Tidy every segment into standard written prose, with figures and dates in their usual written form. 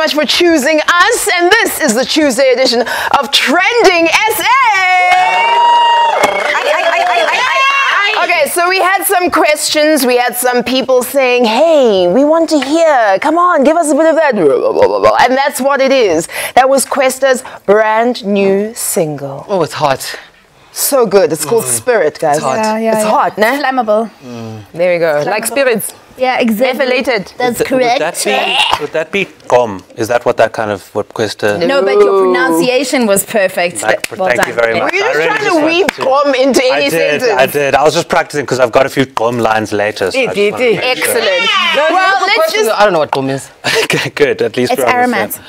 much for choosing us, and this is the Tuesday edition of TrendingSA. Okay, so we had some questions. We had some people saying, hey, we want to hear. Come on, give us a bit of that. And that's what it is. That was Questa's brand new single. Oh, it's hot. So good. It's called Spirit, guys. It's hot. It's hot, ne? Flammable. There we go. Like spirits. Yeah, exactly. Methylated. That's correct. Would that be gom? Is that what that kind of, what Questa? No, but your pronunciation was perfect. Thank you very much. Were you just trying to weave gom into any sentence? I did. I was just practicing because I've got a few gom lines later. So Excellent. No, well, let's just... I don't know what gum is. Okay, good. At least It's we're on the aromat. same.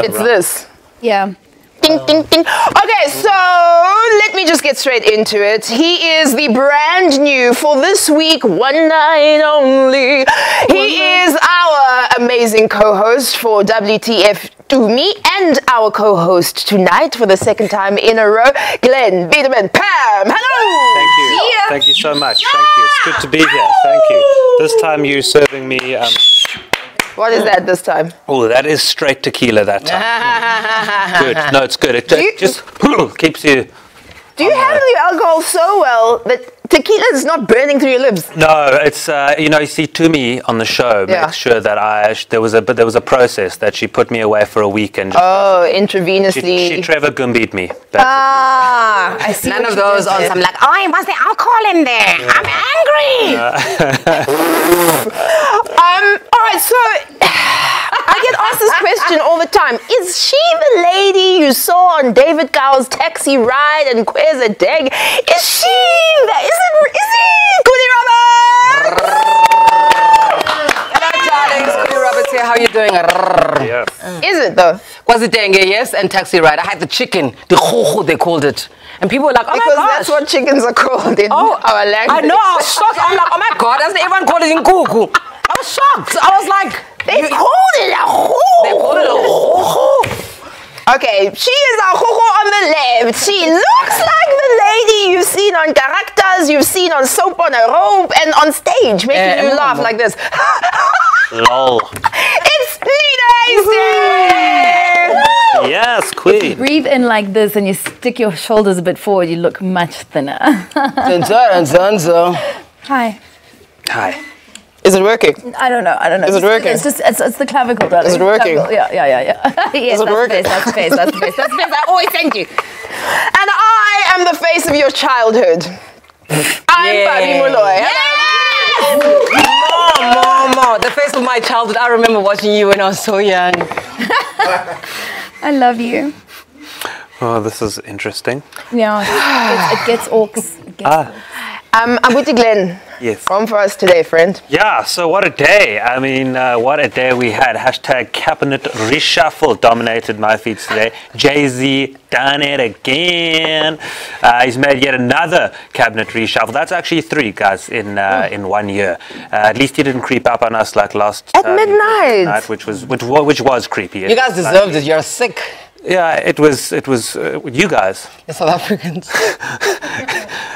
It's this. Yeah. Ding, ding, ding. Okay, so let me just get straight into it. He is the brand new, for this week, one night only. He is our amazing co-host for WTF To Me and our co-host tonight for the second time in a row, Glenn Biederman. Pam, hello! Thank you. Yeah. Thank you so much. Thank you. It's good to be here. Thank you. This time you're serving me... What is that this time? Oh, that is straight tequila that time. Good. No, it's good. It just keeps you... Do you handle your alcohol so well that tequila is not burning through your lips? No, it's you see, Tumi on the show makes sure that there was a process that she put me away for a week and just intravenously. She Trevor Gumbi'd me. I see. None of those on some like, oh, what's the alcohol in there? I'm angry. All right, so I get asked this question all the time. Is she the lady you saw on David Gow's taxi ride and Kweza Deg? Is she that? Is it Goody Roberts? Hello, darlings. Goody Roberts here. How are you doing? Yes. Is it though? Quasi Dengue, yes, and taxi ride. I had the chicken, the hoho they called it. And people were like, oh because my gosh. that's what chickens are called in our language. I know, I was shocked. I'm like, oh my God, doesn't everyone call it in Kuku? I was shocked. I was like, they called it a ho. They called it a ho. Okay, she is a ho on the left. She looks like the lady you've seen on characters, you've seen on Soap on a Rope and on stage, making you laugh like this. Lol. It's Nina. Yes, queen. Breathe in like this and you stick your shoulders a bit forward, you look much thinner. Hi. Hi. Is it working? I don't know. Is it working? It's just, it's the clavicle, darling. Is it working? Yeah. Yes, Is it working? That's the face. That's the face. I always thank you. And I am the face of your childhood. I'm Fabi Molloy. Mama, the face of my childhood. I remember watching you when I was so young. I love you. Oh, this is interesting. Yeah, it gets orcs. I'm with you, Glenn. Yes. From for us today, friend. Yeah, so what a day. I mean, what a day we had. Hashtag cabinet reshuffle dominated my feeds today. Jay-Z done it again. He's made yet another cabinet reshuffle. That's actually 3, guys, in 1 year. At least he didn't creep up on us like last... At midnight. Which was creepy. You guys deserved it. You're sick. Yeah, it was you guys. The South Africans.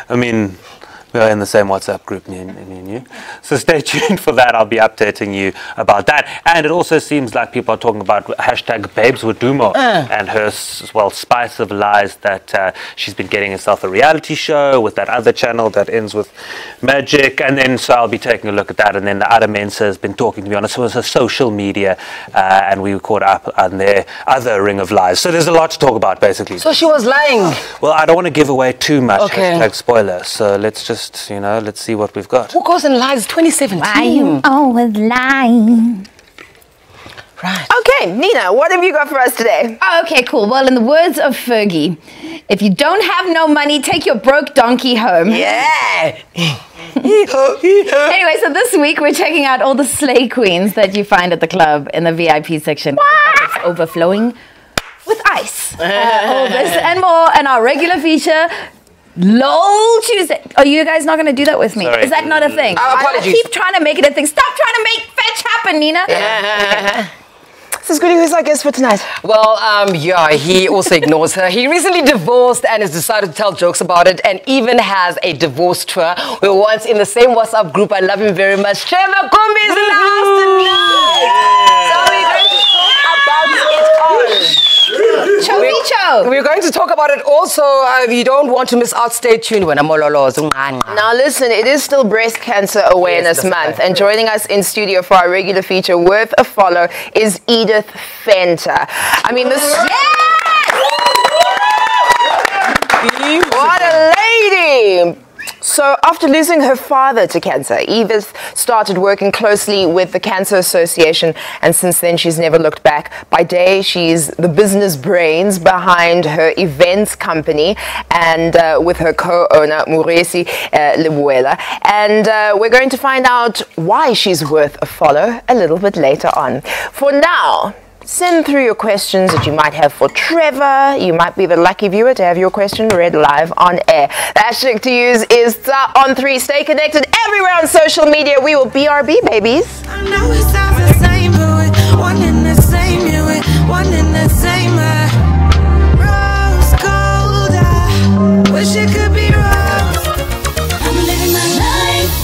I mean... We are in the same WhatsApp group, me and you. So stay tuned for that. I'll be updating you about that. And it also seems like people are talking about hashtag Babes Wadumo and her, spice of lies that she's been getting herself a reality show with that other channel that ends with magic. And then, so I'll be taking a look at that. And then the other Mensa has been talking to me on her social media. And we were caught up on their other ring of lies. So there's a lot to talk about, basically. So she was lying. Well, I don't want to give away too much. Okay. Hashtag spoiler. So let's just, let's see what we've got. Who goes and lies? 2017. Why you always lying? Right. Okay, Nina, what have you got for us today? Okay, cool. Well, in the words of Fergie, if you don't have no money, take your broke donkey home. Yeah. Anyway, so this week we're checking out all the slay queens that you find at the club in the VIP section. It's overflowing with ice. All this and more, and our regular feature, LOL Tuesday. Are you guys not going to do that with me? Sorry. Is that not a thing? Apologies. I keep trying to make it a thing. Stop trying to make fetch happen, Nina. This is Goody. Who's our guest for tonight? Well, he also ignores her. He recently divorced and has decided to tell jokes about it and even has a divorce tour. We were once in the same WhatsApp group. I love him very much. Trevor Gumbi is in the house tonight. So we're going to talk about Chovicho. We're going to talk about it also. If you don't want to miss out, stay tuned. Now listen, it is still Breast Cancer Awareness Month, and joining us in studio for our regular feature, Worth a Follow, is Edith Fenter. I mean, this... What a lady! So after losing her father to cancer, Edith started working closely with the Cancer Association, and since then she's never looked back. By day, she's the business brains behind her events company, and with her co-owner, Muresi Lebuela. And we're going to find out why she's worth a follow a little bit later on. For now, send through your questions that you might have for Trevor. You might be the lucky viewer to have your question read live on air. The hashtag to use is on3. Stay connected everywhere on social media. We will BRB, babies. I know it sounds the same, but we're one in the same, yeah, we're one in the same. Rose gold, wish it could be rose. I'm living my life.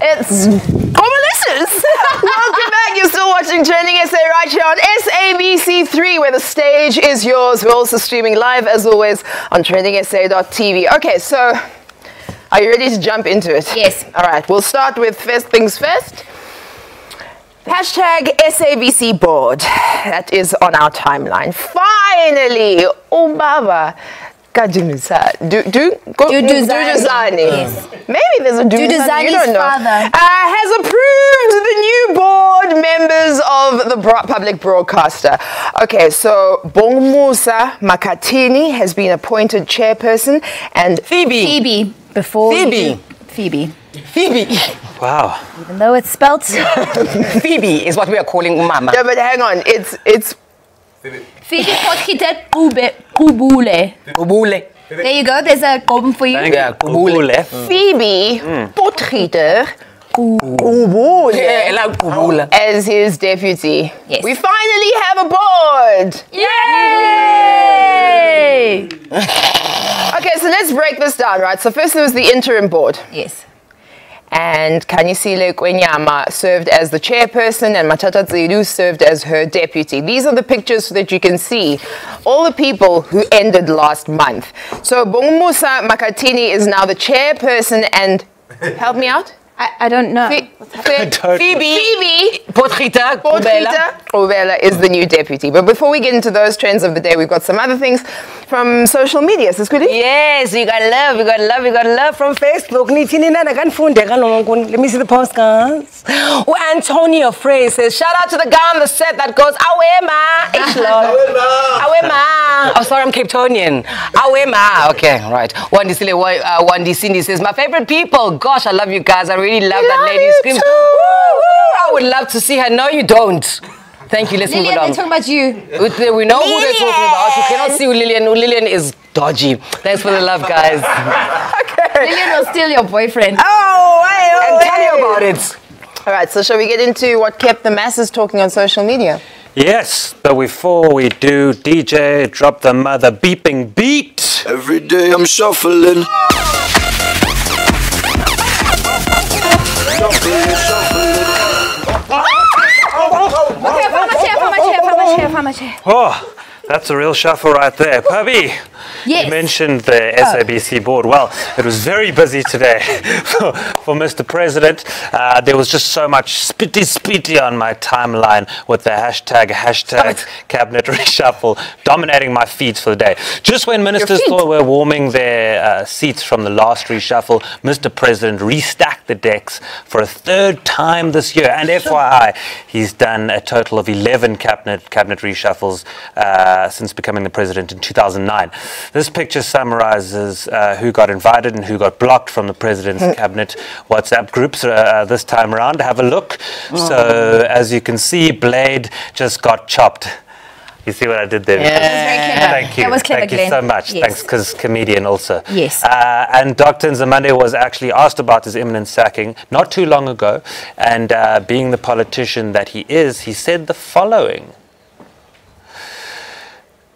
It's Convalescence. Welcome back. You're still watching TrendingSA right here on SABC3, where the stage is yours. We're also streaming live, as always, on TrendingSA.tv. Okay, so Are you ready to jump into it? Yes. All right, we'll start with first things first. Hashtag SABC board. That is on our timeline. Finally, Ubaba Duduzane. Yes. Maybe there's a Duduzane, you Duduzane's don't know. father. Has approved the new board members of the public broadcaster. Okay, so Bongmusa Makatini has been appointed chairperson and Phoebe. Phoebe. Wow. Even though it's spelt. Phoebe is what we are calling Mama. yeah, but hang on, it's Phoebe Potgieter Kubule. Kubule. There you go. There's a golden for you. Yeah, Kubule. Phoebe Potgieter Kubule as his deputy. Yes. We finally have a board. Yay! Okay, so let's break this down, right? So first there was the interim board. Yes. And Kanyisile Kwenyama served as the chairperson and Matata Tsiru served as her deputy. These are the pictures so that you can see all the people who ended last month. So Bongmusa Makatini is now the chairperson and, help me out? I don't know. Phoebe Potgieter Kubela is the new deputy. But before we get into those trends of the day, we've got some other things from social media. Sis Goody? Yes, you got love from Facebook. Let me see the postcards. Oh, Antonio Frey says, shout out to the guy on the set that goes, Awema. Awema. Oh, sorry, I'm Cape Townian. Awema. Okay, right. Wandi Cindy says, my favorite people. Gosh, I love you guys. I really love that lady screams. I would love to see her. No, you don't. Thank you. Let's move Lillian, along. they're talking about you. We know who they're talking about. You cannot see Lillian. Lillian is dodgy. Thanks for the love, guys. Lillian will steal your boyfriend. And tell you about it. All right, so shall we get into what kept the masses talking on social media? Yes, but before we do, DJ, drop the mother beeping beat. Every day I'm shuffling. Farmer chair. Oh, that's a real shuffle right there. Pubby, Yes. you mentioned the SABC board. Well, it was very busy today for Mr. President. There was just so much spitty on my timeline with the hashtag cabinet reshuffle dominating my feeds for the day. Just when ministers thought we were warming their seats from the last reshuffle, Mr. President restacked the decks for a third time this year. And FYI, he's done a total of 11 cabinet reshuffles since becoming the president in 2009. This picture summarizes who got invited and who got blocked from the president's cabinet WhatsApp groups this time around. Have a look. So as you can see, Blade just got chopped. You see what I did there? That was very clever. Thank you. That was clever, Thank you Glenn. so much. Yes. Thanks, because comedian also. Yes. And Dr. Nzamande was actually asked about his imminent sacking not too long ago. And being the politician that he is, he said the following.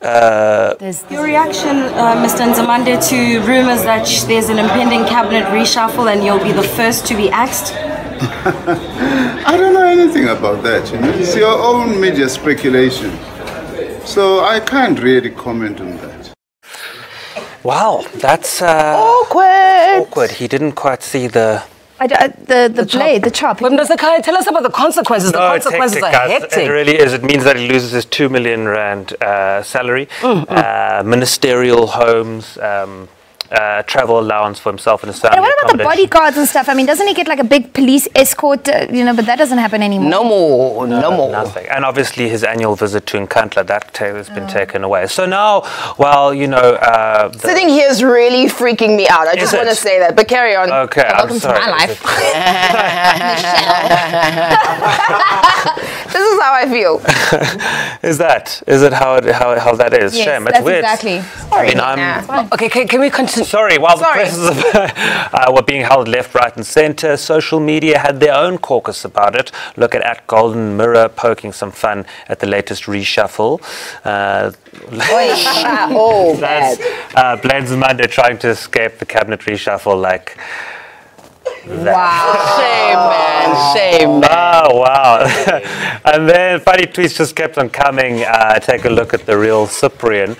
Your reaction, Mr. Nzamande, to rumors that there's an impending cabinet reshuffle and you'll be the first to be axed? I don't know anything about that, you know. It's your own media speculation. So I can't really comment on that. Wow, that's Awkward. He didn't quite see the The chop. But Mr. Khan, tell us about the consequences. The consequences it's are hectic, hectic. It really is. It means that he loses his 2 million rand salary, ministerial homes, travel allowance for himself and his family. And what about the accommodation. bodyguards and stuff? I mean, doesn't he get like a big police escort, but that doesn't happen anymore. No more. Nothing. And obviously his annual visit to Nkandla, that has been taken away. So now, well, Sitting here is really freaking me out. I just want to say that. But carry on. Okay, Welcome to my life. This is how I feel. Is it how that is? Yes, Shame. It's that's weird. exactly. I mean, I'm Okay, can we continue? sorry. While the presses were being held left, right, and centre, social media had their own caucus about it. Look at Golden Mirror poking some fun at the latest reshuffle. Bad. Blade Nzamande trying to escape the cabinet reshuffle like that. Shame, man. Shame. Oh, wow. And then funny tweets just kept on coming. Take a look at the real Cyprian.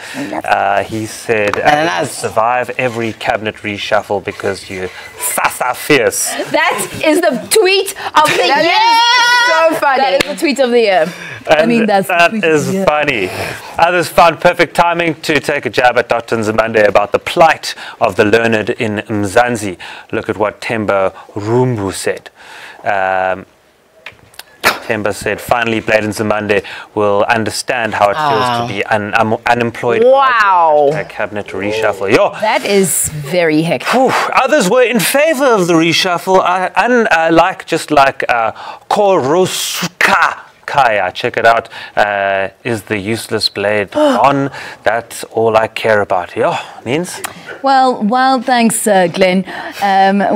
He said, "You survive every cabinet reshuffle because you sasa fierce." That is the tweet of the year. So funny. That is the tweet of the year. And that is funny. Others found perfect timing to take a jab at Dr. Nzimande about the plight of the learned in Mzansi. Look at what Temba Rumbu said. Temba said, "Finally, Blade Nzimande will understand how it feels to be unemployed." Wow. Cabinet reshuffle. Yo. That is very hectic. Others were in favor of the reshuffle, just like Korosuka Kaya. Check it out. Is the useless Blade on? That's all I care about. Yo, Nins? Well, thanks, Glenn.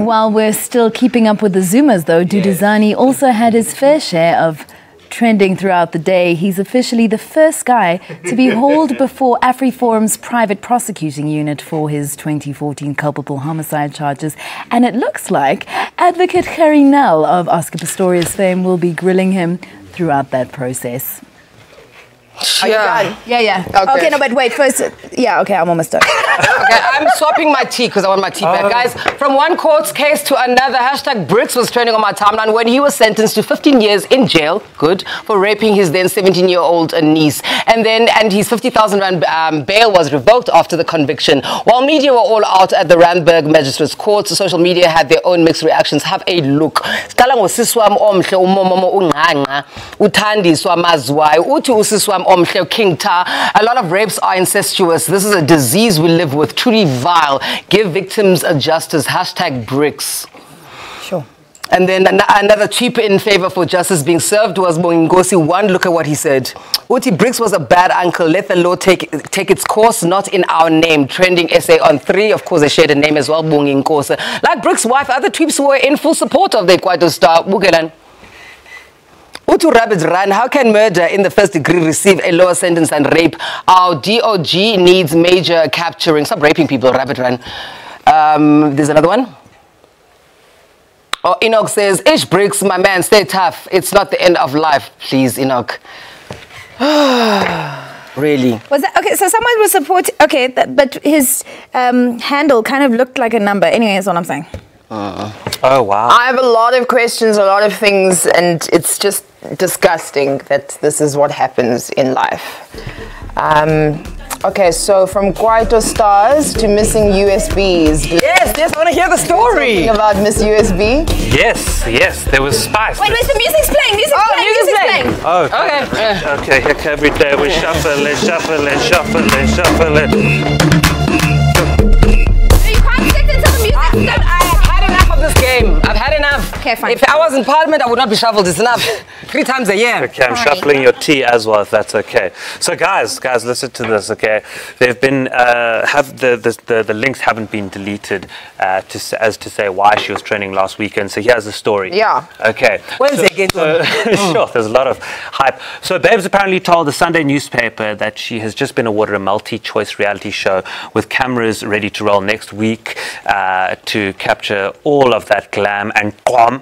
While we're still keeping up with the Zoomers, though, Duduzani also had his fair share of trending throughout the day. He's officially the first guy to be hauled before AfriForum's private prosecuting unit for his 2014 culpable homicide charges. And it looks like advocate Harry Nell of Oscar Pistorius fame will be grilling him throughout that process. Are you done? Yeah. Okay, no, but wait, first, okay, I'm almost done. Okay, I'm swapping my tea because I want my tea back. Guys, from one court case to another, hashtag Bricks was trending on my timeline when he was sentenced to 15 years in jail, good, for raping his then 17-year-old niece. And his 50,000 rand bail was revoked after the conviction. While media were all out at the Randburg Magistrates Court, social media had their own mixed reactions. Have a look. Siqala ngosiswam omhle umomomo unqanqa, uthandiswa mazwayo, uthi usiswam omhle King Ta. A lot of rapes are incestuous. This is a disease we live with, truly vile. Give victims a justice. Hashtag Bricks. Sure. And then another tweet in favor for justice being served was Ngosi One. Look at what he said. Uti Bricks was a bad uncle. Let the law take its course, not in our name. TrendingSA on 3. Of course, they shared a name as well, Ngosi. Like Bricks' wife, other tweets were in full support of the Kwaito star, Bugelan. Utu Rabbit Run, how can murder in the first degree receive a lower sentence than rape? Our DOG needs major capturing. Stop raping people, Rabbit Run. There's another one. Oh, Enoch says, Ish Bricks, my man, stay tough. It's not the end of life. Please, Enoch. Really? Was that okay? So someone was supporting. Okay, but his handle kind of looked like a number. Anyway, that's what I'm saying. Oh, wow. I have a lot of questions, a lot of things, and it's just disgusting that this is what happens in life. Okay, so from Kwaito stars to missing USBs. Yes, I want to hear the story. About Miss USB? Yes, there was spice. Wait, the music's playing. Music's playing. Oh, Okay. Okay, every day we shuffle it. You can't sit until the music's done. This game. I've had enough. Okay, fine. If I was in Parliament, I would not be shuffled. It's enough. 3 times a year. Okay, I'm shuffling your tea as well, if that's okay. So, guys, listen to this. Okay, they've been the links haven't been deleted as to say why she was trending last weekend. So here's the story. Yeah. Okay. When's it again? Sure. There's a lot of hype. So, Babes apparently told the Sunday newspaper that she has just been awarded a multi-choice reality show with cameras ready to roll next week to capture all of that glam and qom.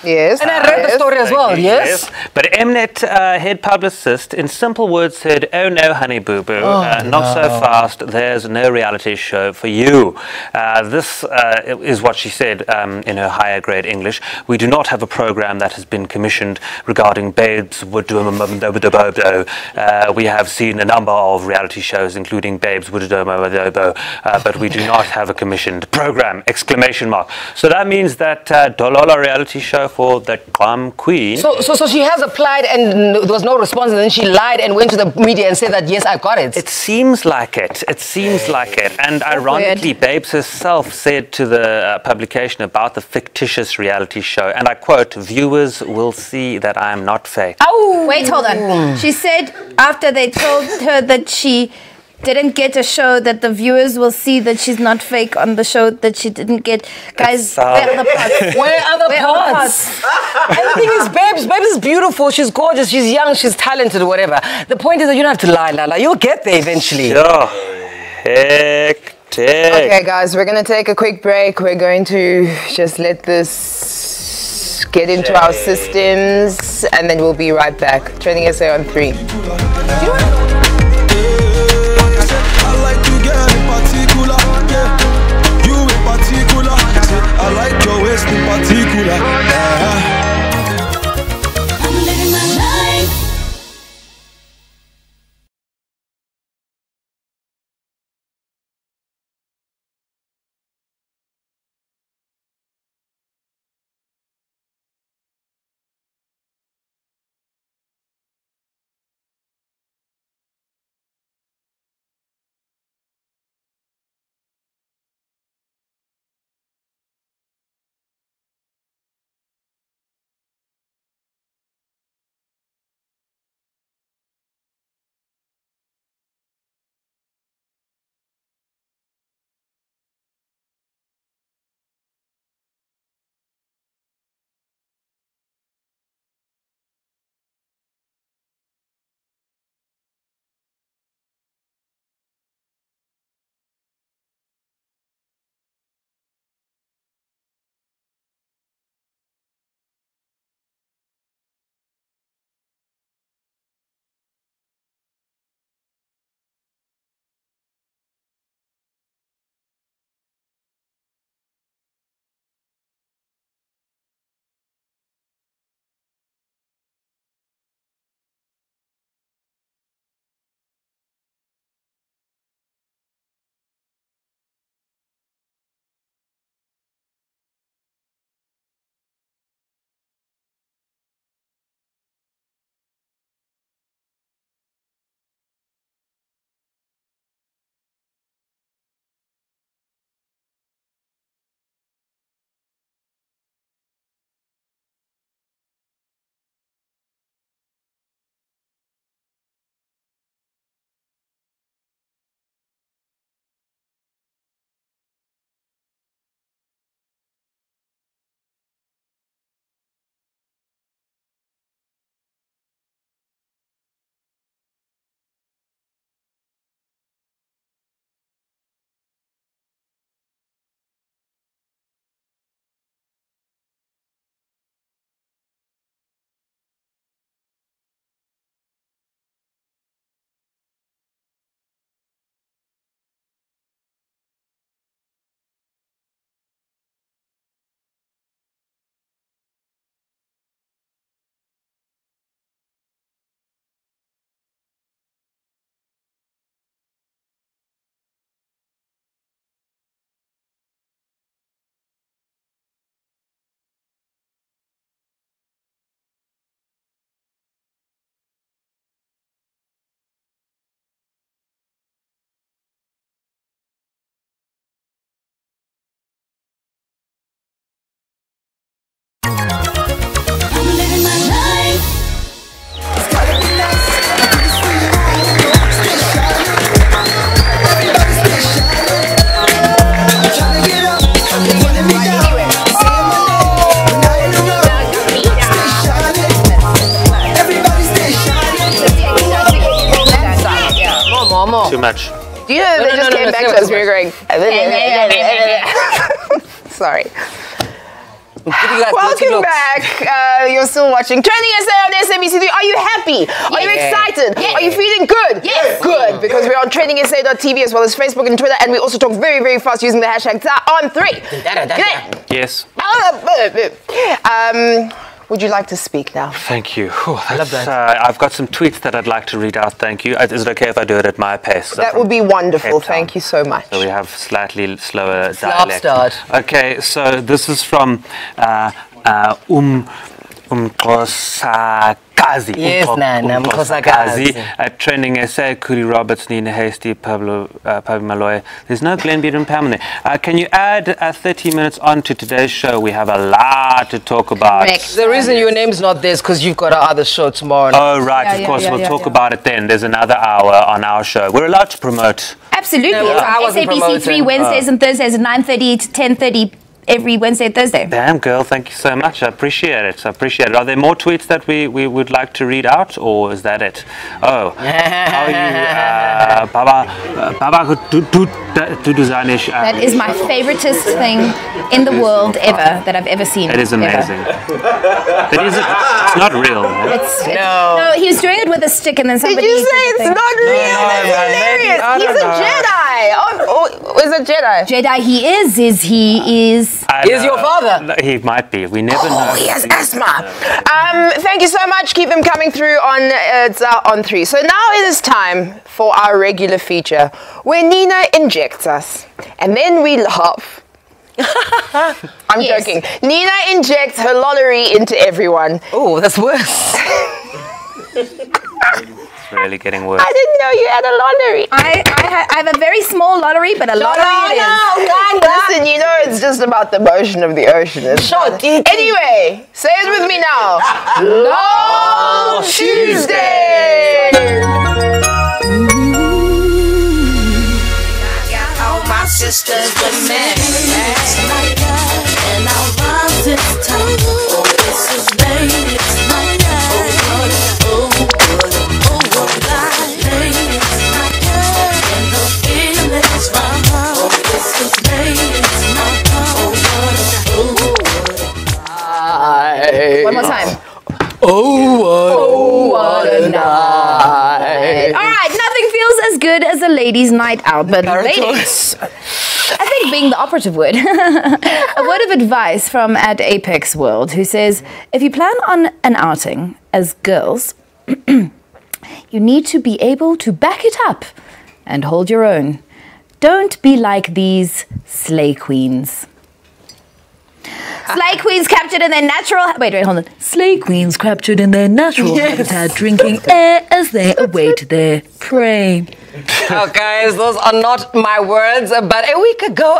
Yes. And I read the story as well, yes? But Mnet head publicist in simple words said, "Oh no, honey boo boo, not so fast. There's no reality show for you." This is what she said in her higher grade English. "We do not have a program that has been commissioned regarding Babes. We have seen a number of reality shows, including Babes, but we do not have a commissioned program!" ! So that means that Dolola reality show for the Qam Queen. So she has applied and there was no response, and then she lied and went to the media and said that, yes, I got it. It seems like it. And ironically, Babes herself said to the publication about the fictitious reality show, and I quote, "Viewers will see that I am not fake." Oh, wait, hold on. She said after they told her that she didn't get a show, that the viewers will see that she's not fake on the show that she didn't get. Guys, where are the parts? Where are the parts? And the thing is, Babes is beautiful, she's gorgeous, she's young, she's talented, whatever. The point is that you don't have to lie, Lala. You'll get there eventually. Sure. Hectic. Okay, guys, we're going to take a quick break. We're going to just let this get into our systems, and then we'll be right back. Trending SA on 3. I like to get in particular, yeah. You in particular, I like your waist in particular. I'm living my life. Too much. Do you know they just came back to us? We were going. Sorry. Welcome back. You're still watching Trending SA on SMBC3. Are you happy? Are you excited? Are you feeling good? Yes. Good, because we're on TrendingSA.tv as well as Facebook and Twitter, and we also talk very, very fast using the hashtag on3. Yes. Would you like to speak now? Thank you. I love that. I've got some tweets that I'd like to read out. Thank you. Is it okay if I do it at my pace? That would be wonderful. Thank you so much. So we have slightly slower dialect. Okay, so this is from Umkosakazi. Yes, Umkosakazi at TrendingSA, Kuri Roberts, Nina Hasty, Pablo Maloy. There's no Glenn and Pam there. Can you add 30 minutes on to today's show? We have a lot to talk about. The reason your name's not there is because you've got our other show tomorrow. Oh, right, of course. We'll talk about it then. There's another hour on our show. We're allowed to promote. Absolutely. No, I wasn't SABC3 promoting. Wednesdays and Thursdays at 9:30 to 10:30 every Wednesday and Thursday. Damn, girl, thank you so much. I appreciate it. Are there more tweets that we would like to read out, or is that it? Oh, how are you, Baba Tuduzanish? That is my favoritist thing in the world ever that I've ever seen. It is amazing. It's not real. No, he was doing it with a stick, and then somebody. Did you say it's not real? That's hilarious. He's a Jedi. Is a Jedi? Jedi, he is. Is your father? He might be. We never know. He has asthma. Thank you so much. Keep them coming through on 3. So now it is time for our regular feature where Nina injects us, and then we laugh. I'm joking. Nina injects her lollery into everyone. Oh, that's worse. It's really getting worse. I didn't know you had a lollery. I have a very small lollery, but a lollery it is. Listen, you know it's just about the motion of the ocean. Anyway, say it with me now. Long Tuesday. All my sisters with me, and I'll run this time. Oh, this is late, it's my One more time. Oh, what a night. All right, nothing feels as good as a ladies' night out, but ladies, I think being the operative word. A word of advice from at Apex World, who says, if you plan on an outing as girls, you need to be able to back it up and hold your own. Don't be like these slay queens. Slay queens captured in their natural... Wait, hold on. Slay queens captured in their natural habitat, drinking air as they await their prey. Oh, guys, those are not my words, but a week ago,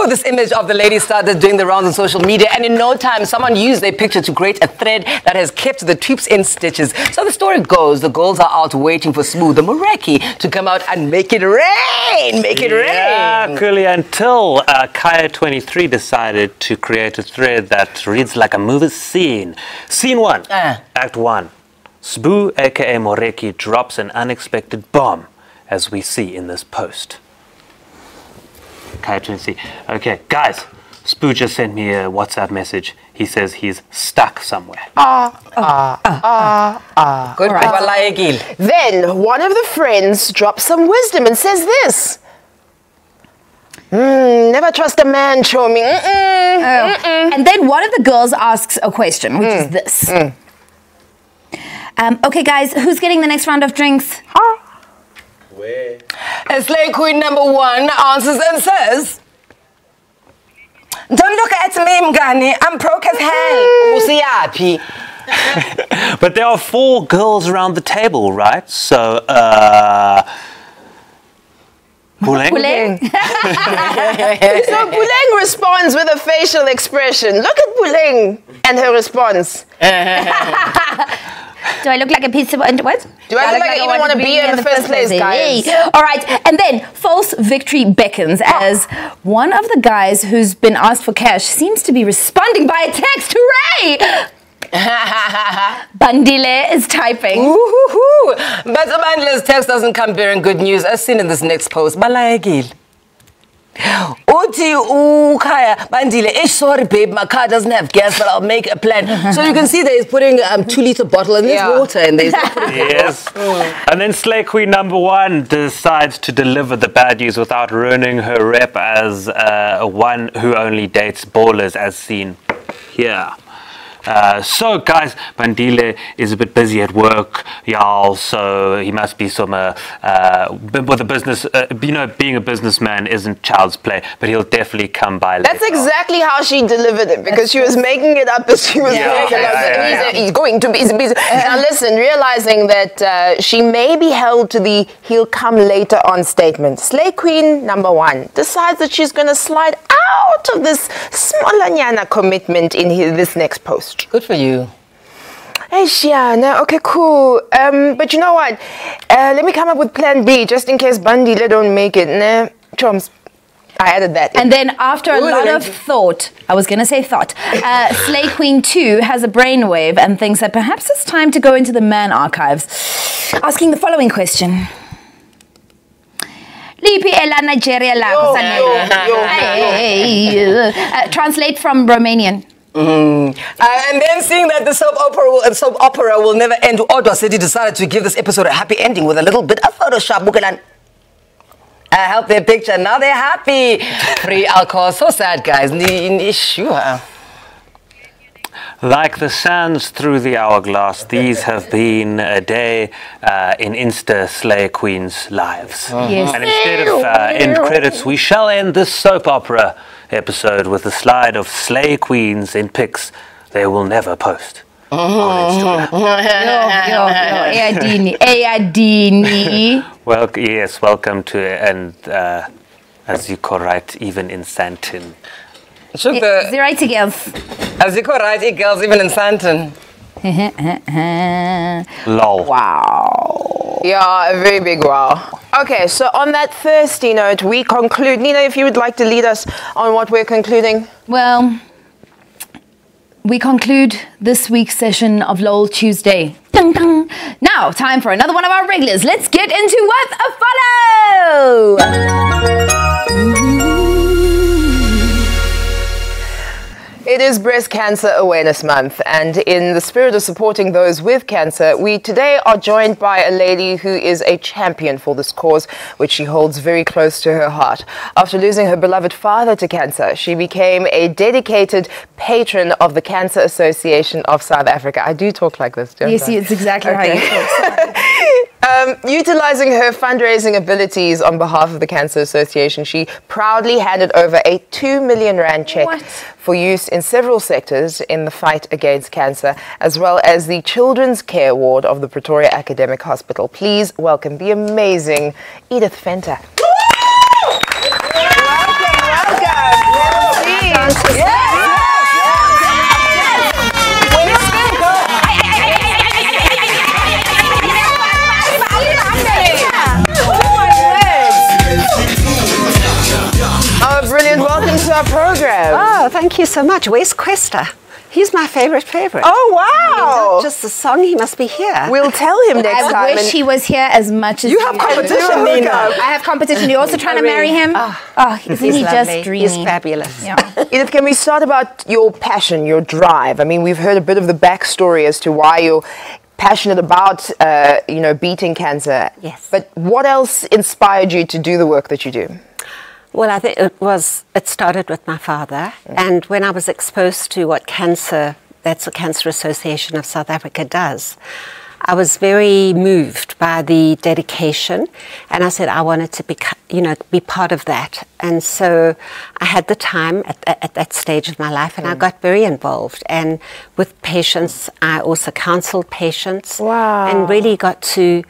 this image of the lady started doing the rounds on social media, and in no time, someone used their picture to create a thread that has kept the troops in stitches. So the story goes, the girls are out waiting for Smooth, the Mureki, to come out and make it rain. Yeah, coolly, until Kaya23 decided to create a thread that reads like a movie scene. Scene 1, Act 1. Sbu, aka Moreki, drops an unexpected bomb, as we see in this post. Kaya23. Okay, guys, Sbu just sent me a WhatsApp message. He says he's stuck somewhere. Good. Right. Then one of the friends drops some wisdom and says this. Never trust a man, Chomi. And then one of the girls asks a question, which is this. Okay, guys, who's getting the next round of drinks? Where? Slay Queen number 1 answers and says, don't look at me, Mgani. I'm broke as hell. But there are 4 girls around the table, right? So, Puleng? So Puleng responds with a facial expression. Look at Puleng and her response. Do I look like a piece of what? Do I look like I even want to be here in the first place, guys? All right, and then false victory beckons as one of the guys who's been asked for cash seems to be responding by a text. Hooray! Bandile is typing. But Bandile's text doesn't come bearing good news, as seen in this next post. Balayagil. Uti Kaya Bandile, sorry babe, my car doesn't have gas, but I'll make a plan. So you can see that he's putting a 2-liter bottle and there's water and there's yes. And then Slay Queen number 1 decides to deliver the bad news without ruining her rep as one who only dates ballers, as seen here. So guys, Bandile is a bit busy at work, y'all, so he must be some with a business, being a businessman isn't child's play, but he'll definitely come by later. That's exactly how she delivered it, because she was making it up as she was making it up. He's going to be busy. Now listen, realizing that she may be held to the he'll come later on statement, Slay Queen number 1 decides that she's going to slide out of this smolanyana commitment in this next post. Good for you. Hey, Shiana. Okay, cool. But you know what? Let me come up with plan B, just in case Bandile don't make it. Nah, Choms. I added that. And then after a lot of thought, I was going to say thought, Slay Queen 2 has a brainwave and thinks that perhaps it's time to go into the man archives, asking the following question. Translate from Romanian. And then seeing that the soap opera will never end, Odwa City decided to give this episode a happy ending with a little bit of Photoshop. Help their picture. Now they're happy. Free alcohol. So sad, guys. Sure. Like the sands through the hourglass, these have been a day in Insta Slay Queens' lives. Yes. And instead of end credits, we shall end this soap opera episode with a slide of Slay Queens in pics they will never post on Instagram. Well, yes, welcome to, and as you call right, even in Santin. The right girls. As you call right, girls, even in Santin. Lol. Wow. Yeah, a very big wow. Okay, so on that thirsty note, we conclude. Nina, if you would like to lead us on what we're concluding. Well, we conclude this week's session of LOL Tuesday. Dun, dun. Now, time for another one of our regulars. Let's get into what a follow! It is Breast Cancer Awareness Month, and in the spirit of supporting those with cancer, we today are joined by a lady who is a champion for this cause, which she holds very close to her heart. After losing her beloved father to cancer, she became a dedicated patron of the Cancer Association of South Africa. I do talk like this, don't I? Yes, it's exactly how you talk. Utilizing her fundraising abilities on behalf of the Cancer Association, she proudly handed over a 2 million rand check for use in several sectors in the fight against cancer, as well as the Children's Care Ward of the Pretoria Academic Hospital. Please welcome the amazing Edith Venter. Brilliant. Welcome to our program. Oh, thank you so much. Where's Questa? He's my favorite. Oh, wow. Not just the song, he must be here. We'll tell him next time. I wish he was here as much as you have competition, Nina. I have competition. You're also trying to marry him? Oh, isn't he just dreamy? He's fabulous. Yeah. Edith, can we start about your passion, your drive? I mean, we've heard a bit of the backstory as to why you're passionate about, beating cancer. Yes. But what else inspired you to do the work that you do? Well, I think it started with my father. And when I was exposed to what that's the Cancer Association of South Africa does, I was very moved by the dedication. And I said I wanted to be part of that. And so I had the time at that stage of my life, and I got very involved. And with patients, I also counseled patients. Wow. And really got to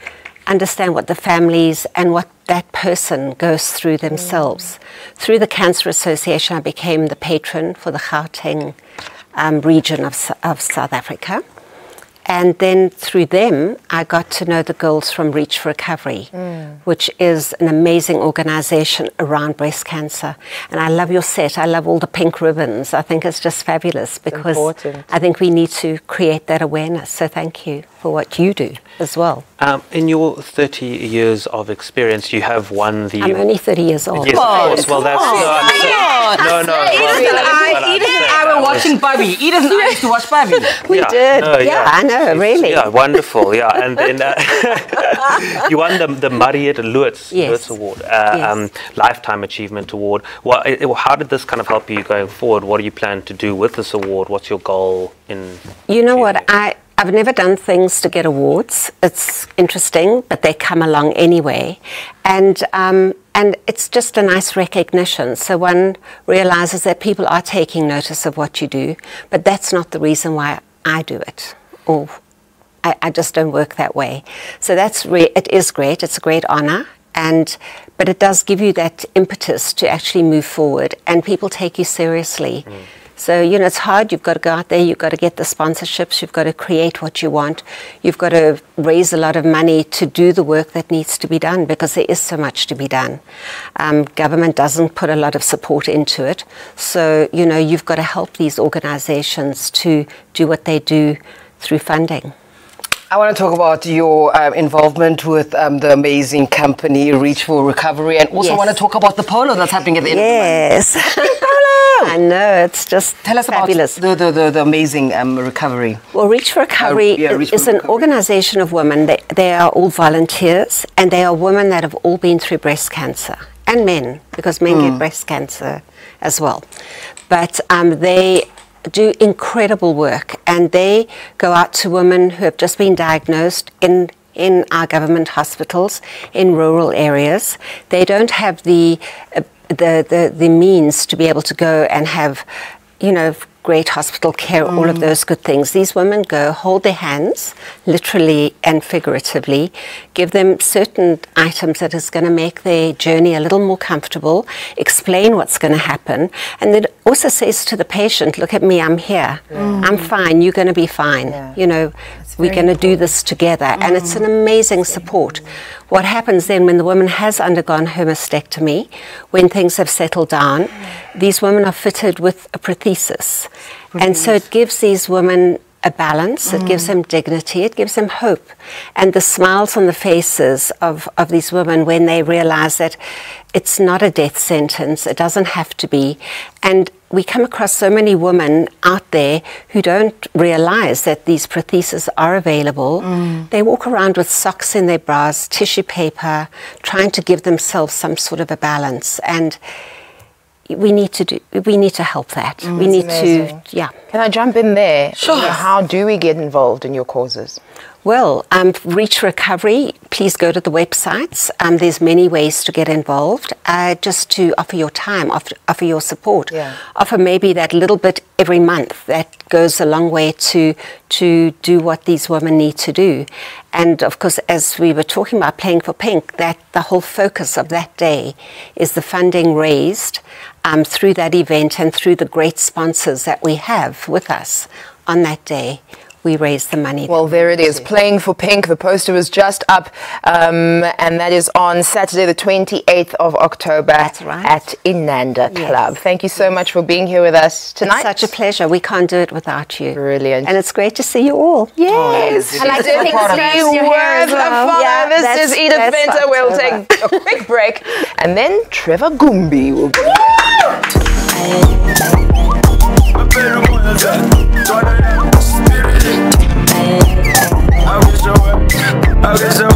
understand what the families and what that person goes through themselves. Through the Cancer Association, I became the patron for the Gauteng region of South Africa. And then through them, I got to know the girls from Reach for Recovery, which is an amazing organization around breast cancer. And I love your set. I love all the pink ribbons. I think it's just fabulous because I think we need to create that awareness. So thank you for what you do as well. In your 30 years of experience, you have won the... I'm only 30 years old. Yes, of course. Well, that's... Edith and I were watching Barbie. Edith and I used to watch Barbie. We did. I know, really. Yeah, wonderful. Yeah, and then you won the Mariette Lewis Award, Lifetime Achievement Award. How did this kind of help you going forward? What do you plan to do with this award? What's your goal in... You know what? I've never done things to get awards. It's interesting, but they come along anyway. And it's just a nice recognition. So one realizes that people are taking notice of what you do, but that's not the reason why I do it. Or I just don't work that way. So it is great. It's a great honor. But it does give you that impetus to actually move forward, and people take you seriously So, you know, it's hard. You've got to go out there. You've got to get the sponsorships. You've got to create what you want. You've got to raise a lot of money to do the work that needs to be done, because there is so much to be done. Government doesn't put a lot of support into it. So, you know, you've got to help these organizations to do what they do through funding. I want to talk about your involvement with the amazing company Reach for Recovery, and also want to talk about the polo that's happening at the end of the month. Yes. Polo! I know, it's just Tell us fabulous. about the amazing recovery. Well, Reach for Recovery is an organization of women. They are all volunteers, and they are women that have all been through breast cancer, and men, because men get breast cancer as well. But they do incredible work, and they go out to women who have just been diagnosed in our government hospitals in rural areas. They don't have the means to be able to go and have, you know, great hospital care, all of those good things. These women go, hold their hands, literally and figuratively, give them certain items that is going to make their journey a little more comfortable, explain what's going to happen, and then also says to the patient, look at me, I'm here. I'm fine, you're going to be fine. You know, we're going to do this together. And it's an amazing support. What happens then when the woman has undergone her mastectomy, when things have settled down, these women are fitted with a prosthesis. And so it gives these women a balance, it gives them dignity, it gives them hope. And the smiles on the faces of these women when they realize that it's not a death sentence, it doesn't have to be. And we come across so many women out there who don't realize that these prostheses are available. They walk around with socks in their bras, tissue paper, trying to give themselves some sort of a balance. And we need to help that. We need to, Can I jump in there? Sure. How do we get involved in your causes? Well, Reach Recovery, please go to the websites. There's many ways to get involved. Just to offer your time, offer your support. Offer maybe that little bit every month. That goes a long way to do what these women need to do. And of course, as we were talking about Playing for Pink, that the whole focus of that day is the funding raised through that event and through the great sponsors that we have with us on that day. We raise the money. Well, there it is, Playing for Pink. The poster was just up, and that is on Saturday, the 28th of October at Inanda Club. Thank you so much for being here with us tonight. It's such a pleasure. We can't do it without you. Brilliant. And it's great to see you all. Yes. I like to think Worth a follow. This is Edith Venter. We'll take a quick break, and then Trevor Gumbi will be I'll get so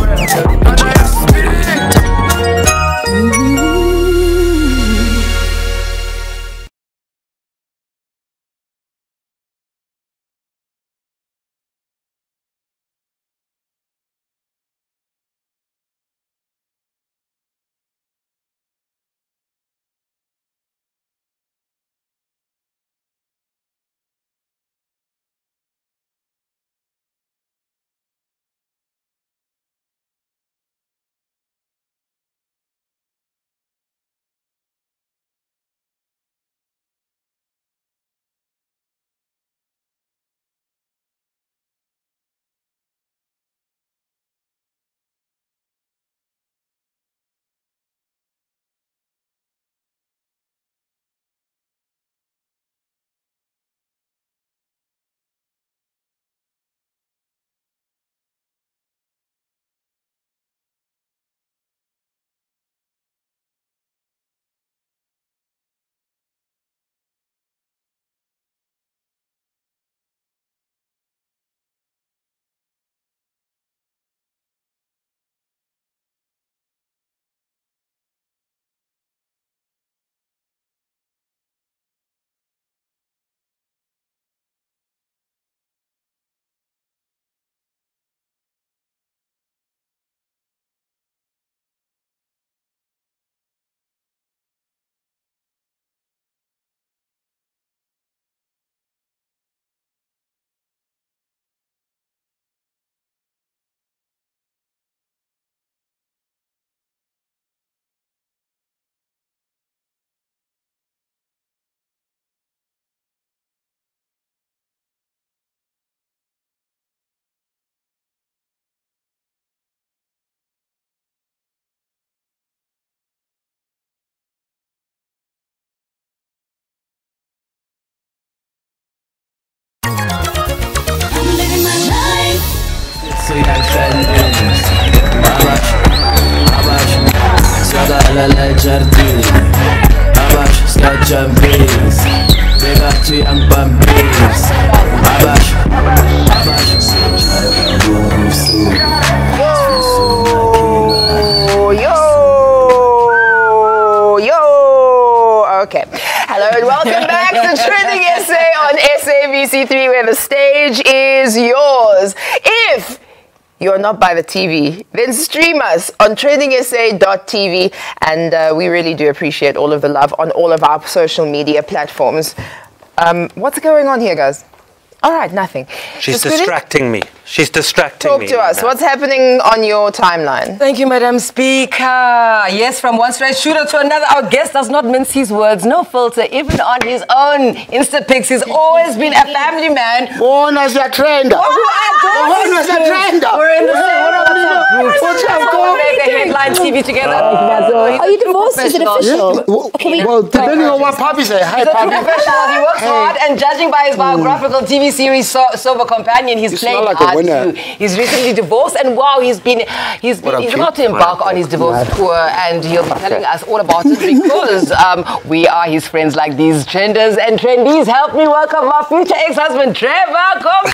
jardim. Abaixo, sky jumpings. Pega to young bumpies. Abaixo, abaixo. Okay. Hello and welcome back to Trending SA on SABC3, where the stage is yours. If you're not by the TV, then stream us on TrendingSA.tv, and we really do appreciate all of the love on all of our social media platforms. What's going on here, guys? All right, nothing. She's distracting me. She's distracting me. Talk to us. What's happening on your timeline? Thank you, Madam Speaker. Yes, from one straight shooter to another, our guest does not mince his words. No filter, even on his own Insta pics. He's always been a family man. Born as a trender. Born as a trender. We're in the same WhatsApp group. What's up, We'll make a headline TV together. Are you divorced? Is it official? Well, depending on what Papi say. Hi, He's a true Papi. professional. He works hard, and judging by his biographical TV series Sober Companion, he's playing like a hard winner. too. He's recently divorced, and wow, he's about to embark on his divorce tour, and he'll be telling us all about it because we are his friends like these trenders and trendies. Help me welcome my future ex-husband, Trevor Gumbi.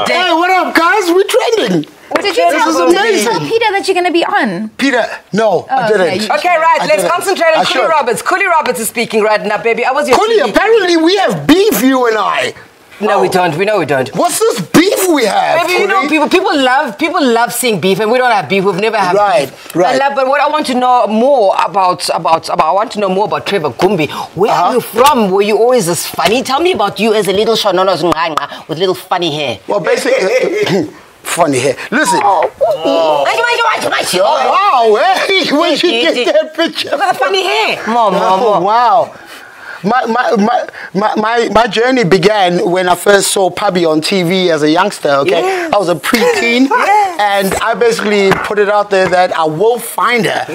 Hey, what up, guys? We're trending. Did you tell Peter that you're going to be on? Peter, no, I didn't. Okay, right, let's concentrate on I Coolie should. Roberts. Coolie Roberts is speaking right now, baby. I was your Coolie, apparently we have beef, you and I. No, we don't. We know we don't. What's this beef we have? Maybe you know people love seeing beef, and we don't have beef. We've never had beef. Right. But what I want to know more about I want to know more about Trevor Gumbi. Where are you from? Were you always this funny? Tell me about you as a little shonono with little funny hair. Well, basically, funny hair. Listen. Oh, wow, hey, where'd you get that picture? Look at the funny hair. More. Wow. My journey began when I first saw Papi on TV as a youngster, okay? Yes. I was a preteen, and I basically put it out there that I will find her,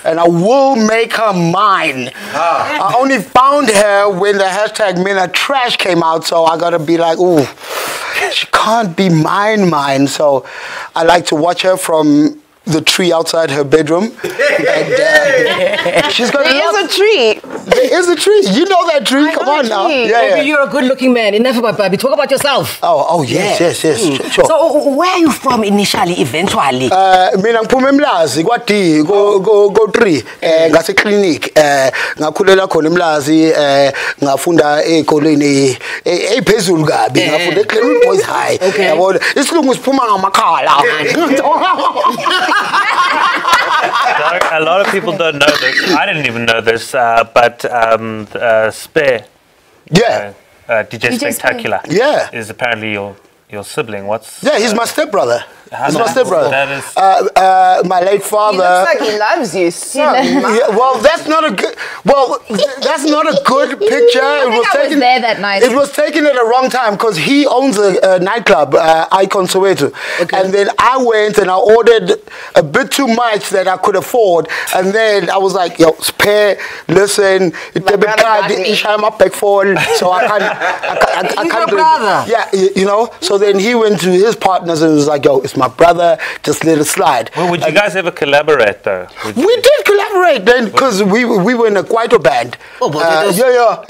and I will make her mine. I only found her when the hashtag Men Are Trash came out, so I gotta be like, ooh, she can't be mine. So I like to watch her from the tree outside her bedroom. And, she's got There is a tree. There is a tree. You know that tree. Come on now. Yeah. You're a good-looking man. Enough about Baby. Talk about yourself. Oh, yes. Sure. So, where are you from initially, eventually? Mina ngiphume eMlazi kwaD go 3 ngase clinic ngakhulela khona eMlazi ngafunda ezikoleni eziphezulu kabi ngafunda eClinic Boys High yabona isilungu siphuma ngamakhala. A lot of people don't know this. I didn't even know this, but Spare, DJ Spectacular, is apparently your sibling. He's my stepbrother. He's my stepbrother. That is my late father. He looks like he loves you so much. Well, that's not a good. Well, that's not a good picture. I was there that night. It was taken at a wrong time because he owns a nightclub, Icon Soweto, and then I went and I ordered a bit too much that I could afford, and then I was like, "Yo, Spare, listen, debit card, my back phone, so I can't do it." Yeah, you know. So then he went to his partners and was like, "Yo, it's my brother, just let it slide." Well, would you guys ever collaborate though? We did collaborate then because we were in a Kwaito band. Oh, but yeah.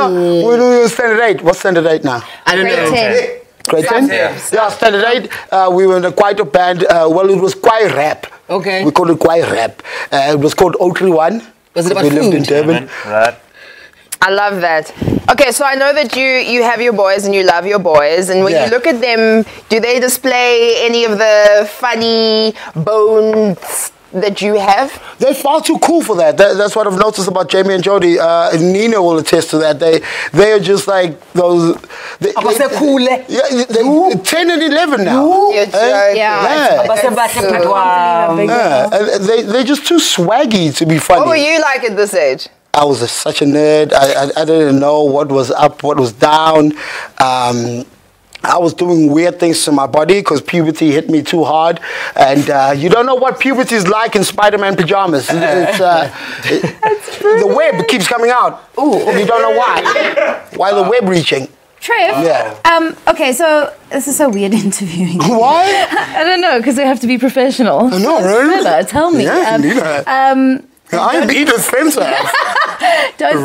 We do Standard 8. What's Standard 8 now? I don't know. Grade 10? Yeah, Standard 8. We were in a Kwaito band. Well, it was Kwai Rap. Okay. We called it Kwai Rap. It was called 031. Was it about we lived in food? Durban. Right. I love that. Okay, so I know that you have your boys and you love your boys, and when you look at them, do they display any of the funny bones that you have? They're far too cool for that. That's what I've noticed about Jamie and Jody. Nina will attest to that. They are just like those. They're cool. Yeah, they're 10 and 11 now. They're just too swaggy to be funny. What were you like at this age? I was such a nerd. I didn't know what was up, what was down. I was doing weird things to my body because puberty hit me too hard. And you don't know what puberty is like in Spider-Man pajamas. The web keeps coming out. Ooh, you don't know why. Why the web reaching? Trev, Yeah. okay, so this is so weird interviewing. Why? I don't know, because we have to be professional. No, really? Trevor, tell me. I'm Edith Spencer.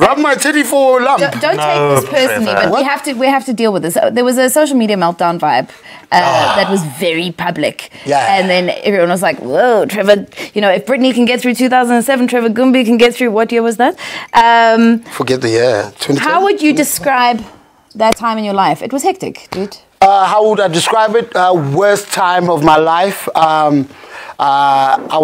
Rub my titty for a lump. Don't take this personally, but we have to deal with this. There was a social media meltdown vibe that was very public. Yeah. And then everyone was like, whoa, Trevor, you know, if Britney can get through 2007, Trevor Gumbi can get through, what year was that? Forget the year. 2010? How would you describe that time in your life? It was hectic, dude. How would I describe it? Worst time of my life. I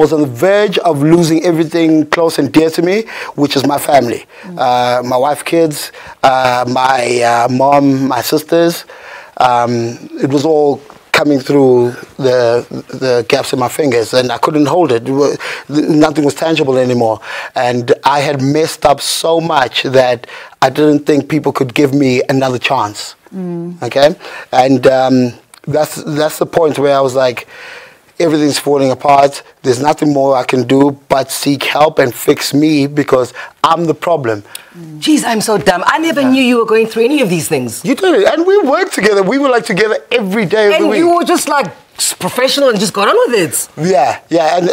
was on the verge of losing everything close and dear to me, which is my family. My wife, kids, my mom, my sisters. It was all coming through the gaps in my fingers, and I couldn't hold it. Nothing was tangible anymore. And I had messed up so much that I didn't think people could give me another chance. Okay? And that's the point where I was like, everything's falling apart. There's nothing more I can do but seek help and fix me because I'm the problem. Jeez, I'm so dumb. I never knew you were going through any of these things. You did it. And we worked together. We were like together every day of the week. And you were just like professional and just got on with it. Yeah, yeah. And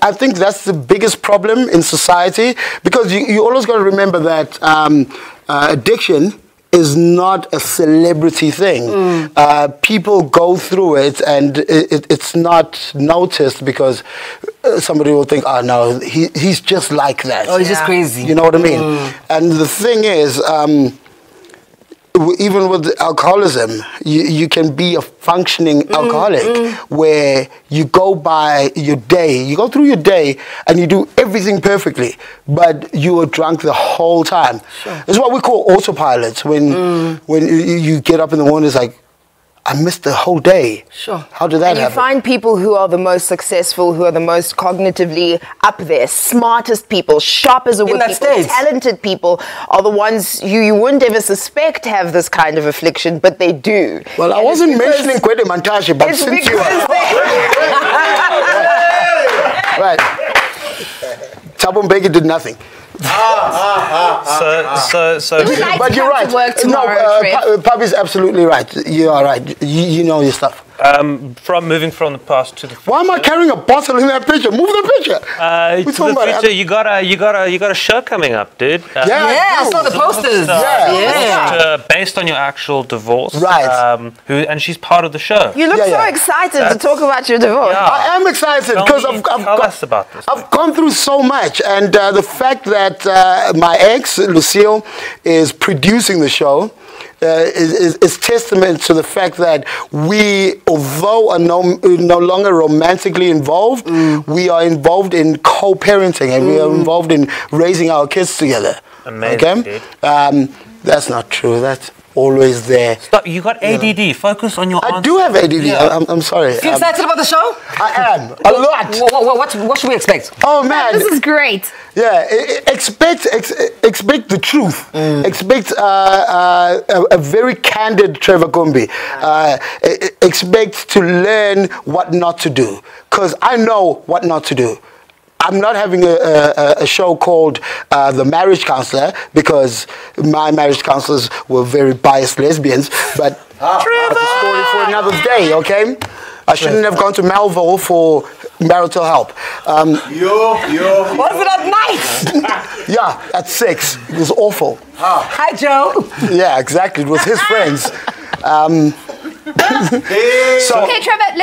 I think that's the biggest problem in society because you always got to remember that addiction is not a celebrity thing. People go through it and it's not noticed because somebody will think, oh no, he's just like that. Oh, he's just crazy. You know what I mean? And the thing is, even with alcoholism, you can be a functioning alcoholic where you go by your day, you go through your day and you do everything perfectly, but you are drunk the whole time. Sure. It's what we call autopilot. When you get up in the morning, it's like, I missed the whole day. Sure. How did that happen? You find people who are the most successful, who are the most cognitively up there, smartest people, sharp as a whip people, talented people are the ones who you wouldn't ever suspect have this kind of affliction, but they do. Well, I wasn't mentioning Kwede Mantashe, but since you are... Right. Thabo Mbeki did nothing. But you're right. No, Papi's absolutely right. You are right. You know your stuff. From moving from the past to the future. Why am I carrying a bottle in that picture? Move the picture. To the future, you got a show coming up, dude. I saw the posters. Based on your actual divorce. Right. And she's part of the show. You look so excited to talk about your divorce. Yeah. I am excited because I've gone through so much, and the fact that my ex Lucille is producing the show. Is testament to the fact that we, although are no longer romantically involved, we are involved in co-parenting and we are involved in raising our kids together. Amazing, okay? That's not true. That's always there. Stop. You got ADD. Focus on your answer. I do have ADD. Yeah. I'm sorry. You excited about the show? I am. A lot. What should we expect? Oh, man. This is great. Yeah. Expect the truth. Expect a very candid Trevor Gumbi. Expect to learn what not to do. Because I know what not to do. I'm not having a show called The Marriage Counselor because my marriage counselors were very biased lesbians, but that's a story for another day, okay? I shouldn't have gone to Melville for marital help. Was it at night? Yeah, at 6. It was awful. Hi, Joe. Yeah, exactly. It was his friends. Okay, Trevor,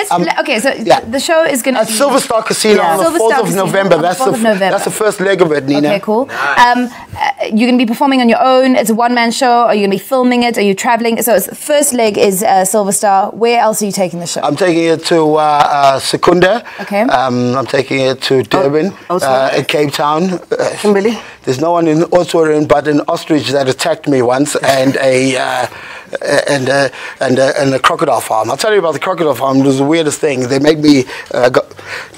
the show is going to be... At Silver Star Casino on the 4th of November. That's the first leg of it, Nina. Okay, cool. Nice. You're going to be performing on your own. It's a one-man show. Are you going to be filming it? Are you traveling? So the first leg is Silver Star. Where else are you taking the show? I'm taking it to Secunda. Okay. I'm taking it to Durban, Cape Town. Kimberley? There's no one in Oudtshoorn but an ostrich that attacked me once and a crocodile farm. I'll tell you about the crocodile farm. It was the weirdest thing. They make me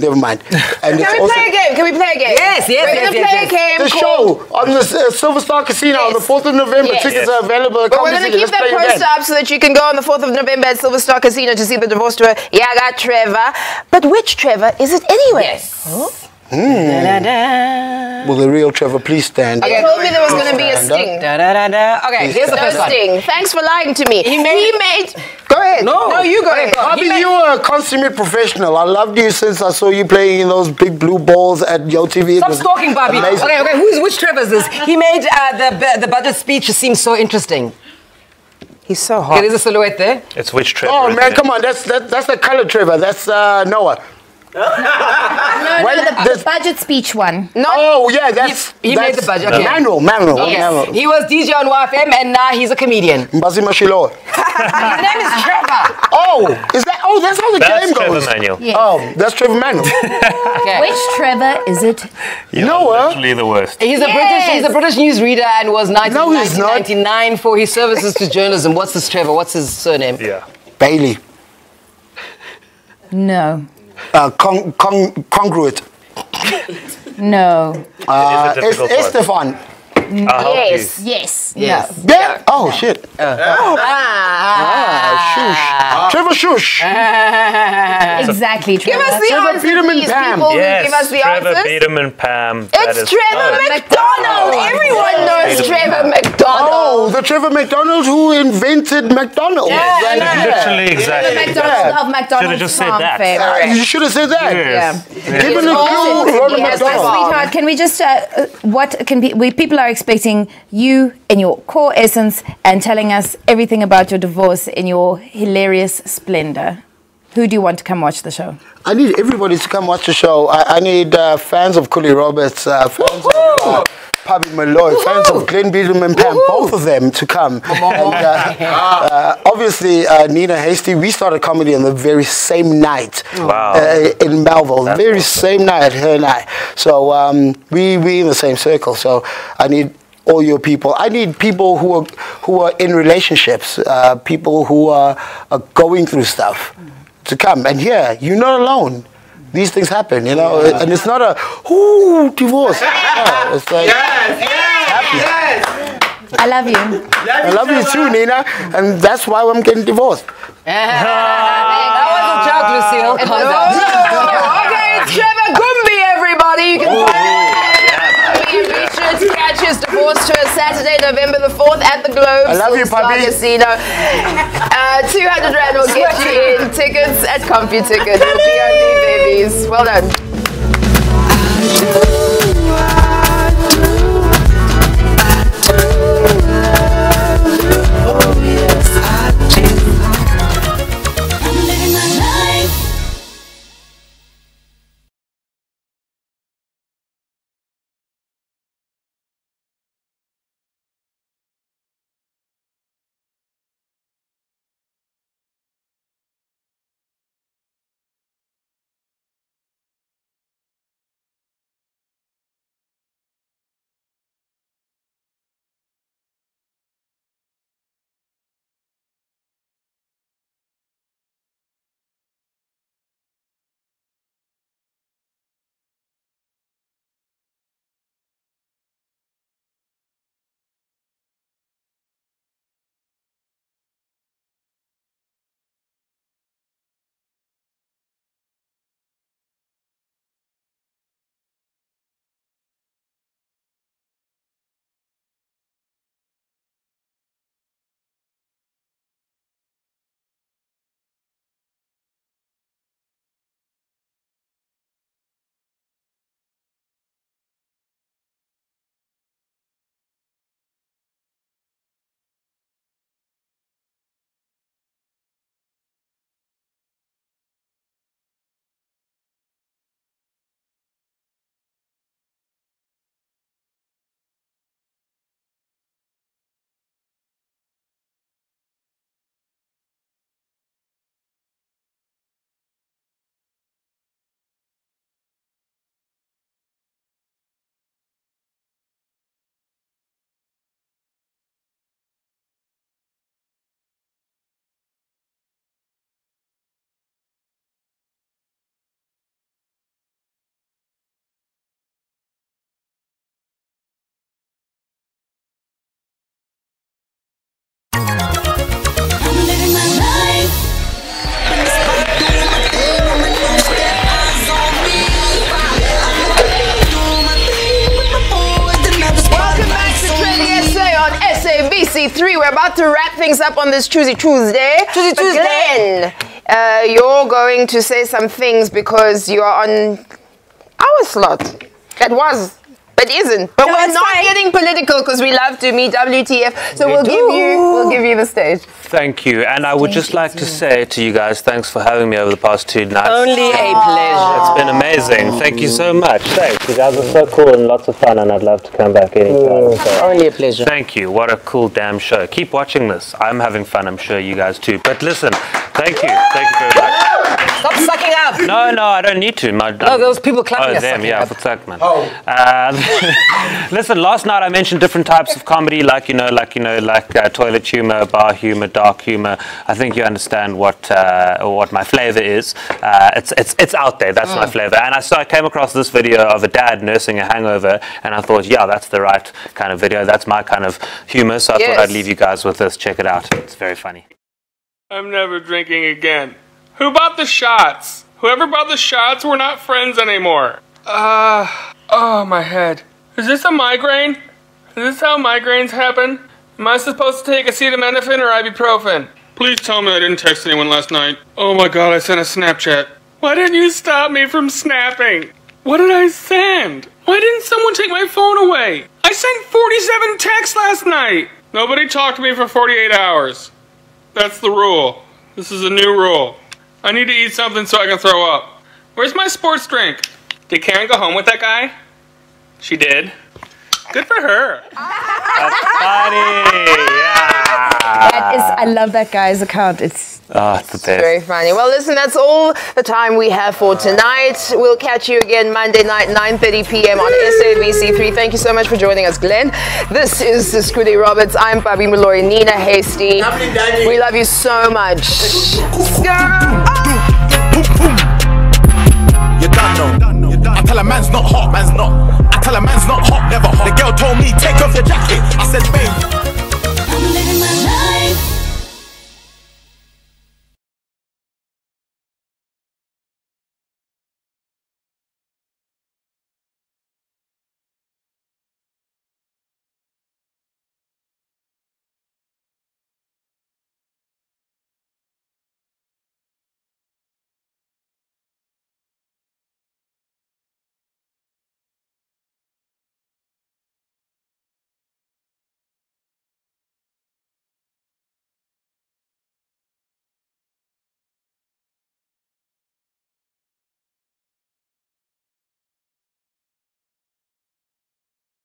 never mind. And Can we play a game? Can we play a game? Yes. We're going to play a game. The show on the Silver Star Casino on the 4th of November. Tickets are available. But we're going to keep that poster up so that you can go on the 4th of November at Silver Star Casino to see the divorce tour. Yeah, I got Trevor. But which Trevor is it anyway? Yes. Will the real Trevor please stand? You told me there was going to be a sting. Okay, here's the first one. Sting. Thanks for lying to me. He made. Go ahead. No, you go ahead. Bobby, you are a consummate professional. I loved you since I saw you playing in those big blue balls at Yo TV. Stop stalking, Bobby. Amazing. Okay, which Trevor is this? He made the budget speech seem so interesting. He's so hot. Okay, there's a silhouette there. It's which Trevor? Oh man, come on, that's the color Trevor. That's Noah. No, the budget speech one. Oh yeah, that's he made the budget. Okay. Manual. Yes. He was DJ on YFM and now he's a comedian. Mbazi Mashilo. His name is Trevor. Oh, is that? Oh, that's how the game goes. Trevor Manuel. Yes. Oh, that's Trevor Manuel. Okay. Which Trevor is it? Noah. Literally the worst. He's a British newsreader and was knighted No, in he's not. 1999 for his services to journalism. What's this Trevor? What's his surname? Yeah. Bailey. No. Congruent. No. Estefan. Yes. Yes. Yes. No. Yeah. Oh shit. Shush. Trevor Shush. Exactly, Trevor. Give us the Trevor answers, Peterman please, Pam. people who Yes, give us the Trevor answers. Peterman Pam. That It's is Trevor fun. McDonald. Everyone knows Trevor McDonald. Oh, the Trevor McDonald who invented McDonald's. Literally, exactly. McDonald of McDonald's Should've just said farm that. fame. You should have said that. Yes. Give it a clue, Ronald Yes, McDonald. Sweetheart, can we just, what can be, people are expecting you in your core essence and telling us everything about your divorce in your hilarious splendor. Who do you want to come watch the show? I need everybody to come watch the show. I need fans of Cooley Roberts, fans of Pabi Malloy, fans of Glenn Beadham and Pam, both of them to come. And, obviously, Nina Hasty, we started comedy on the very same night in Melville, the very same night, her and I. So we in the same circle. So I need all your people. I need people who are in relationships, people who are going through stuff to come. And yeah, you're not alone. These things happen, you know, and it's not a divorce. No, it's like happy. I love you. I love you too, Nina, and that's why I'm getting divorced. That was a joke, Lucille. Okay, it's Trevor Gumbi, everybody. You can find him. Be sure to catch his divorce tour Saturday, November the 4th at the Globe. I love you, puppy. Casino. 200 Rand will get you in. Tickets at CompuTicket. GRB babies. Well done. 3. We're about to wrap things up on this Tuesday. Tuesday. Glenn, you're going to say some things because you are on our slot. That was, but isn't. But we're not getting political because we love to meet WTF. So we'll give you the stage. Thank you. And I would just like to say to you guys, thanks for having me over the past 2 nights. Only a pleasure. It's been amazing. Thank you so much. Thanks. You guys are so cool and lots of fun, and I'd love to come back anytime. So. Only a pleasure. Thank you. What a cool damn show. Keep watching this. I'm having fun. I'm sure you guys too. But listen, thank you. Thank you very much. Stop sucking up. No, I don't need to. Those people clapping. Oh, them, yeah, for Tuckman. Listen, last night I mentioned different types of comedy, like toilet humor, bar humor, dark humor. I think you understand what my flavor is. It's out there. That's my flavor. And I came across this video of a dad nursing a hangover, and I thought, yeah, that's the right kind of video. That's my kind of humor. So I thought I'd leave you guys with this. Check it out. It's very funny. I'm never drinking again. Who bought the shots? Whoever bought the shots, we're not friends anymore. Oh, my head. Is this a migraine? Is this how migraines happen? Am I supposed to take acetaminophen or ibuprofen? Please tell me I didn't text anyone last night. Oh my god, I sent a Snapchat. Why didn't you stop me from snapping? What did I send? Why didn't someone take my phone away? I sent 47 texts last night. Nobody talked to me for 48 hours. That's the rule. This is a new rule. I need to eat something so I can throw up. Where's my sports drink? Did Karen go home with that guy? She did. Good for her. That's funny. I love that guy's account. It's the best. Very funny. Well, listen, that's all the time we have for tonight. We'll catch you again Monday night, 9:30 p.m. on SABC3. Thank you so much for joining us, Glenn. This is Scooty Roberts. I'm Bobby Malloy, Nina Hasty. We love you so much.